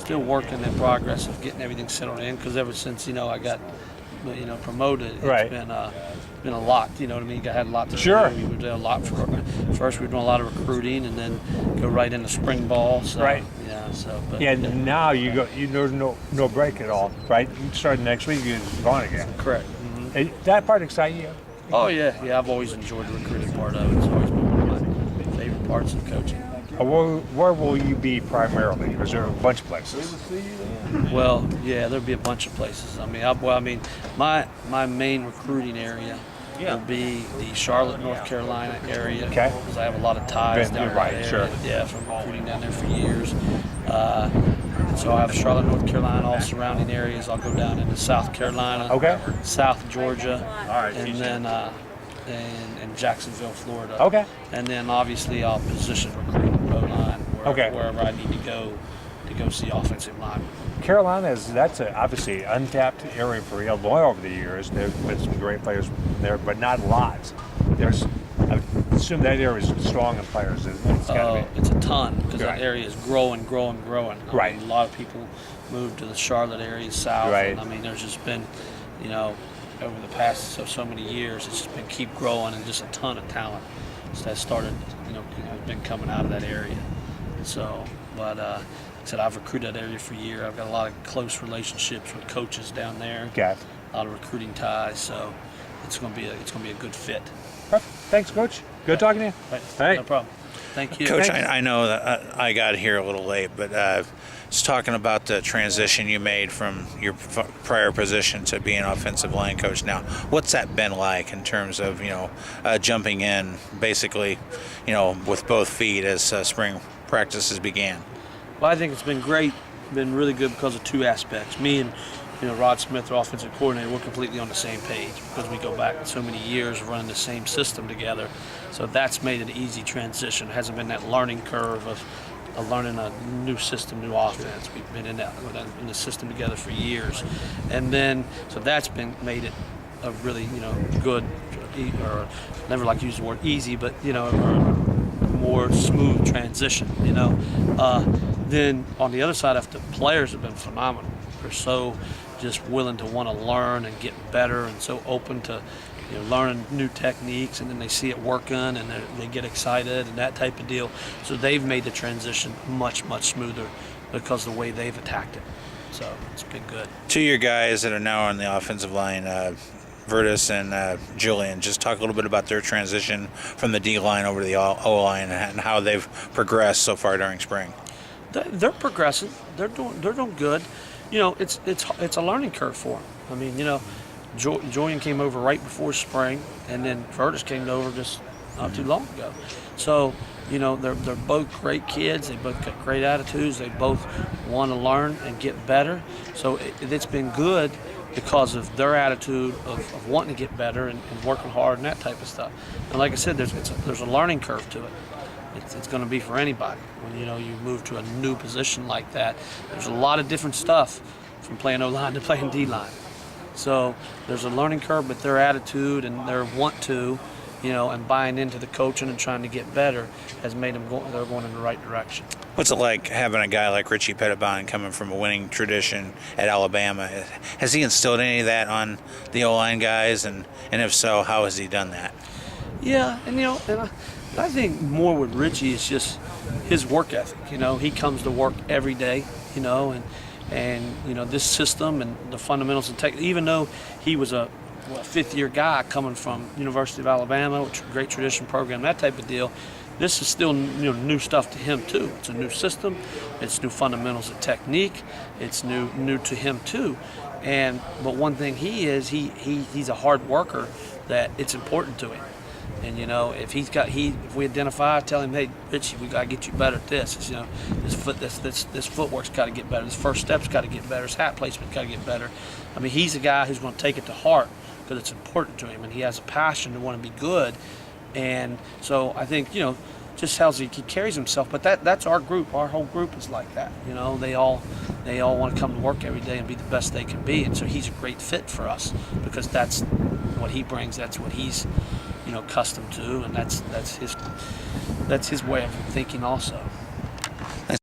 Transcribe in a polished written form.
still working in progress of getting everything settled in, because ever since I got promoted, it's been a lot. You know what I mean? I had a lot to Sure. do. We were doing a lot first. We were doing a lot of recruiting, and then go right into spring ball. So, Right. Yeah. So. But, Now you go. There's no break at all, right? Starting next week, you're gone again. Correct. Mm-hmm. Hey, that part excite you? Oh yeah. I've always enjoyed the recruiting part of it. It's always been one of my favorite parts of coaching. Where will you be primarily? Is there a bunch of places? Well, yeah, there'll be a bunch of places. I mean, my main recruiting area will be the Charlotte, North Carolina area. Okay. Because I have a lot of ties down right, there. sure. Yeah, from recruiting down there for years. So I have Charlotte, North Carolina, all surrounding areas. I'll go down into South Carolina, Okay. South Georgia, All right. and then in Jacksonville, Florida. Okay. And then obviously I'll position recruit O-line wherever I need to go see offensive line. Carolina that's obviously untapped area for Illinois over the years. There's been some great players there, but not a lot. I assume that area is strong in players. It's gotta be. It's a ton, because that area is growing. Right. I mean, a lot of people moved to the Charlotte area south. Right. And, I mean, there's just been, over the past so many years, it's just been keep growing, and just a ton of talent that started, been coming out of that area. So, but like I said, I've recruited that area for a year. I've got a lot of close relationships with coaches down there. Okay. A lot of recruiting ties, so it's going to be a good fit. Perfect. Thanks, Coach. Good talking to you. Right. No problem. Thank you. Coach, I know that I got here a little late, but just talking about the transition you made from your prior position to being offensive line coach now. What's that been like in terms of, jumping in basically, with both feet as spring practices began? Well, I think it's been great, been really good because of two aspects. Me and Rod Smith, our offensive coordinator, we're completely on the same page because we go back so many years running the same system together. So that's made it an easy transition. It hasn't been that learning curve of learning a new system, new offense. We've been in the system together for years. And then, so that's made it a really, good, or never like to use the word easy, but, more smooth transition, Then on the other side, the players have been phenomenal. They're so just willing to want to learn and get better, and so open to learning new techniques, and then they see it working and they get excited and that type of deal. So they've made the transition much smoother because of the way they've attacked it. So it's been good. To your guys that are now on the offensive line, Vertus and Julian, just talk a little bit about their transition from the D line over to the O line and how they've progressed so far during spring. They're progressing. They're doing good. It's a learning curve for them. I mean, Julian came over right before spring, and then Vertus came over just not too long ago. So, they're both great kids. They both got great attitudes. They both want to learn and get better. So it's been good because of their attitude of wanting to get better and working hard and that type of stuff. And like I said, there's a learning curve to it. It's going to be for anybody. When you move to a new position like that, there's a lot of different stuff from playing O-line to playing D-line. So there's a learning curve, but their attitude and their want to, and buying into the coaching and trying to get better has made them they're going in the right direction. What's it like having a guy like Richie Pettibon coming from a winning tradition at Alabama? Has he instilled any of that on the O-line guys, and if so, how has he done that? Yeah, and I think more with Richie is just his work ethic. He comes to work every day, and this system and the fundamentals and tech. Even though he was a fifth-year guy coming from University of Alabama, which is a great tradition program, that type of deal, this is still new stuff to him too. It's a new system, it's new fundamentals of technique, it's new to him too. But one thing he's a hard worker that it's important to him. And if we identify, tell him, hey, Richie, we gotta get you better at this. This footwork's got to get better. This first step's got to get better. His hat placement's got to get better. I mean, he's a guy who's going to take it to heart because it's important to him, and he has a passion to want to be good. And so I think just how he carries himself. But that's our group. Our whole group is like that. They all want to come to work every day and be the best they can be. And so he's a great fit for us because that's what he brings. That's what he's accustomed to, and that's his way of thinking also.